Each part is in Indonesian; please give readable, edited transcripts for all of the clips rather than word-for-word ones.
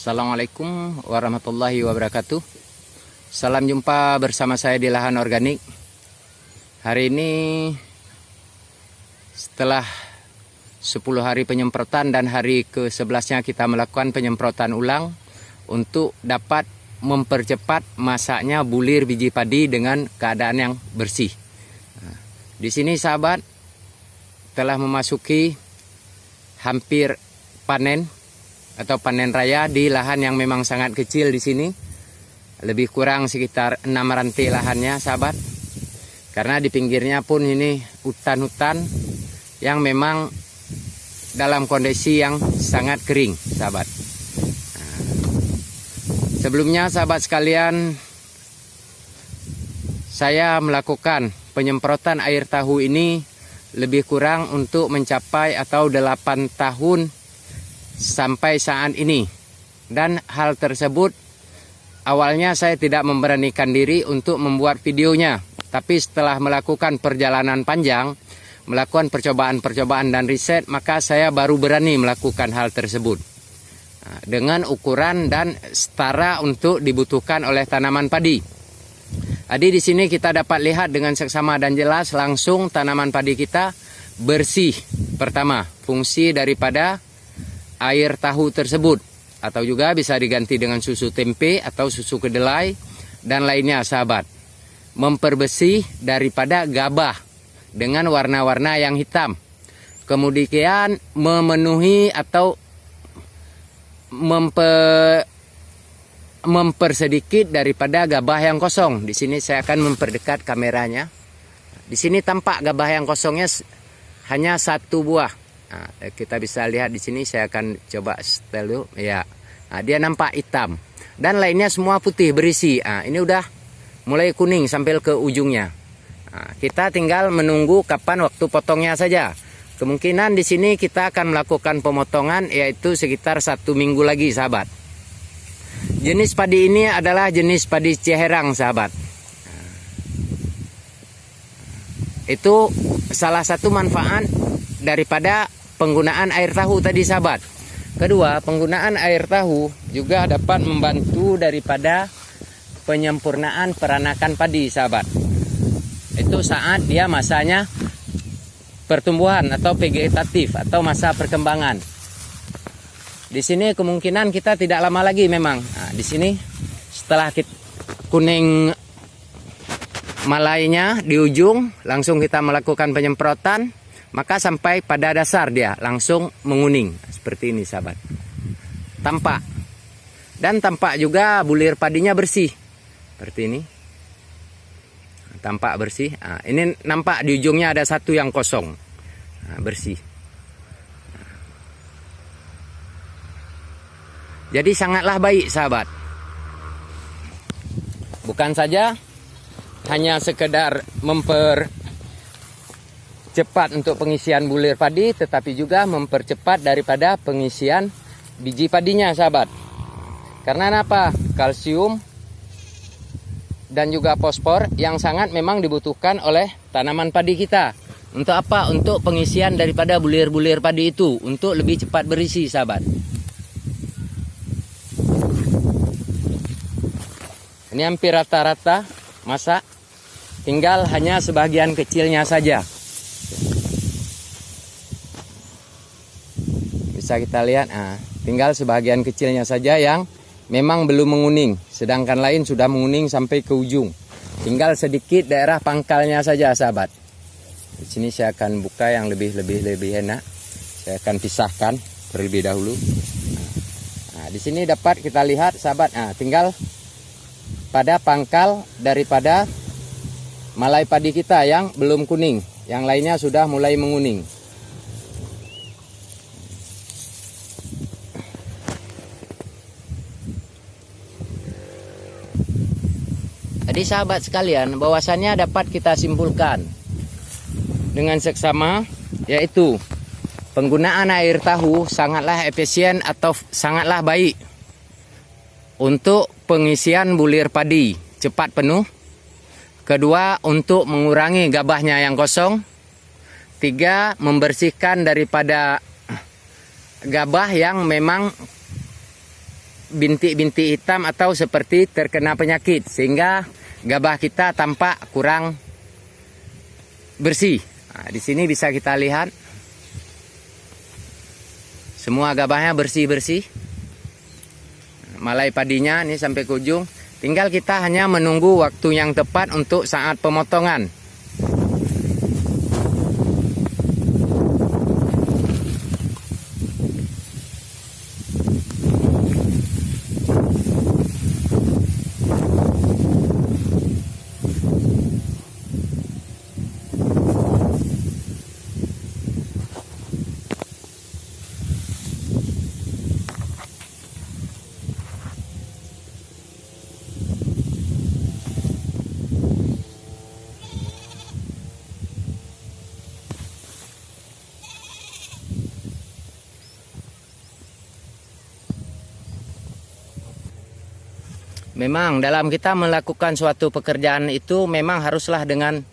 Assalamualaikum warahmatullahi wabarakatuh. Salam jumpa bersama saya di Lahan Organik. Hari ini setelah 10 hari penyemprotan dan hari ke-11-nya kita melakukan penyemprotan ulang untuk dapat mempercepat masaknya bulir biji padi dengan keadaan yang bersih. Di sini sahabat telah memasuki hampir panen atau panen raya di lahan yang memang sangat kecil di sini. Lebih kurang sekitar 6 rantai lahannya sahabat. Karena di pinggirnya pun ini hutan-hutan yang memang dalam kondisi yang sangat kering sahabat. Sebelumnya sahabat sekalian, saya melakukan penyemprotan air tahu ini lebih kurang untuk mencapai atau 8 tahun sampai saat ini. Dan hal tersebut awalnya saya tidak memberanikan diri untuk membuat videonya. Tapi setelah melakukan perjalanan panjang, melakukan percobaan-percobaan dan riset, maka saya baru berani melakukan hal tersebut. Dengan ukuran dan setara untuk dibutuhkan oleh tanaman padi. Jadi di sini kita dapat lihat dengan seksama dan jelas langsung tanaman padi kita bersih. Pertama, fungsi daripada air tahu tersebut, atau juga bisa diganti dengan susu tempe atau susu kedelai dan lainnya sahabat, memperbersih daripada gabah dengan warna-warna yang hitam, kemudian memenuhi atau mempersedikit daripada gabah yang kosong. Di sini saya akan memperdekat kameranya. Di sini tampak gabah yang kosongnya hanya 1 buah. Nah, kita bisa lihat di sini, saya akan coba setel dulu ya. Nah, dia nampak hitam dan lainnya semua putih berisi. Nah, ini udah mulai kuning sampai ke ujungnya. Nah, kita tinggal menunggu kapan waktu potongnya saja. Kemungkinan di sini kita akan melakukan pemotongan yaitu sekitar 1 minggu lagi sahabat. Jenis padi ini adalah jenis padi Ciherang sahabat. Itu salah satu manfaat daripada penggunaan air tahu tadi sahabat. Kedua, penggunaan air tahu juga dapat membantu daripada penyempurnaan peranakan padi sahabat. Itu saat dia masanya pertumbuhan atau vegetatif atau masa perkembangan. Di sini kemungkinan kita tidak lama lagi memang. Nah, di sini setelah kuning malainya di ujung, langsung kita melakukan penyemprotan. Maka sampai pada dasar dia langsung menguning. Seperti ini sahabat. Tampak. Dan tampak juga bulir padinya bersih. Seperti ini. Tampak bersih. Nah, ini nampak di ujungnya ada 1 yang kosong. Nah, bersih. Jadi sangatlah baik sahabat. Bukan saja hanya sekedar cepat untuk pengisian bulir padi, tetapi juga mempercepat daripada pengisian biji padinya sahabat. Karena apa? Kalsium dan juga fosfor yang sangat memang dibutuhkan oleh tanaman padi kita. Untuk apa? Untuk pengisian daripada bulir-bulir padi itu, untuk lebih cepat berisi sahabat. Ini hampir rata-rata masak, tinggal hanya sebagian kecilnya saja. Bisa kita lihat, tinggal sebagian kecilnya saja yang memang belum menguning, sedangkan lain sudah menguning sampai ke ujung. Tinggal sedikit daerah pangkalnya saja sahabat. Di sini saya akan buka yang lebih enak. Saya akan pisahkan terlebih dahulu. Nah, di sini dapat kita lihat sahabat, tinggal pada pangkal daripada malai padi kita yang belum kuning, yang lainnya sudah mulai menguning. Jadi sahabat sekalian, bahwasannya dapat kita simpulkan dengan seksama, yaitu penggunaan air tahu sangatlah efisien atau sangatlah baik untuk pengisian bulir padi cepat penuh. Kedua, untuk mengurangi gabahnya yang kosong. 3, membersihkan daripada gabah yang memang bintik-bintik hitam atau seperti terkena penyakit, sehingga gabah kita tampak kurang bersih. Nah, di sini bisa kita lihat semua gabahnya bersih-bersih. Malai padinya ini sampai ke ujung. Tinggal kita hanya menunggu waktu yang tepat untuk saat pemotongan. Memang dalam kita melakukan suatu pekerjaan itu memang haruslah dengan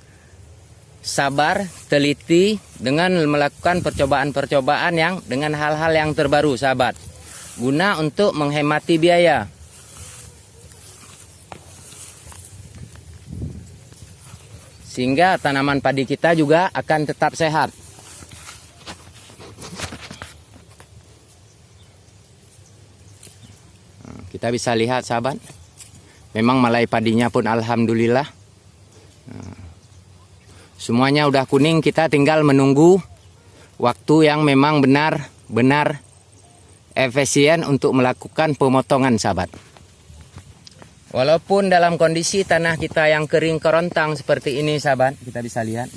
sabar, teliti, dengan melakukan percobaan-percobaan yang dengan hal-hal yang terbaru, sahabat. Guna untuk menghemati biaya. Sehingga tanaman padi kita juga akan tetap sehat. Kita bisa lihat, sahabat. Memang malai padinya pun alhamdulillah. Semuanya udah kuning, kita tinggal menunggu waktu yang memang benar-benar efisien untuk melakukan pemotongan, sahabat. Walaupun dalam kondisi tanah kita yang kering kerontang seperti ini, sahabat, kita bisa lihat.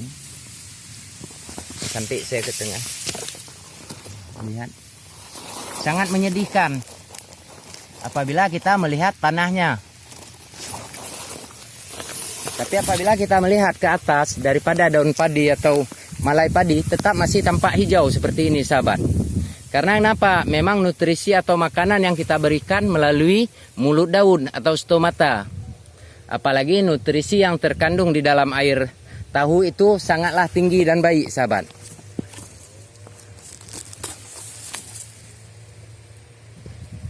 Sampai saya ke tengah. Lihat. Sangat menyedihkan apabila kita melihat tanahnya. Tapi apabila kita melihat ke atas daripada daun padi atau malai padi, tetap masih tampak hijau seperti ini, sahabat. Karena kenapa? Memang nutrisi atau makanan yang kita berikan melalui mulut daun atau stomata. Apalagi nutrisi yang terkandung di dalam air tahu itu sangatlah tinggi dan baik, sahabat.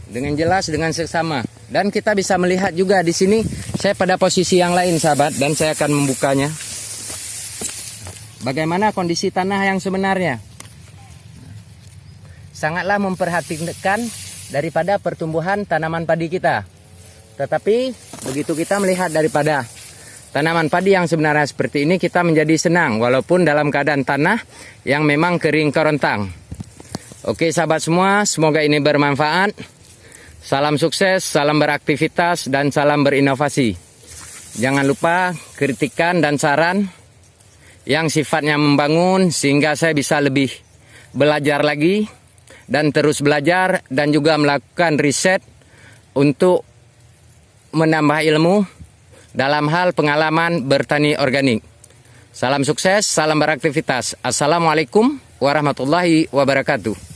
Dengan jelas, dengan seksama. Dan kita bisa melihat juga di sini, saya pada posisi yang lain, sahabat, dan saya akan membukanya. Bagaimana kondisi tanah yang sebenarnya? Sangatlah memperhatikan daripada pertumbuhan tanaman padi kita. Tetapi begitu kita melihat daripada tanaman padi yang sebenarnya seperti ini, kita menjadi senang walaupun dalam keadaan tanah yang memang kering kerontang. Oke, sahabat semua, semoga ini bermanfaat. Salam sukses, salam beraktivitas, dan salam berinovasi. Jangan lupa kritikan dan saran yang sifatnya membangun sehingga saya bisa lebih belajar lagi dan terus belajar dan juga melakukan riset untuk menambah ilmu dalam hal pengalaman bertani organik. Salam sukses, salam beraktivitas. Assalamualaikum warahmatullahi wabarakatuh.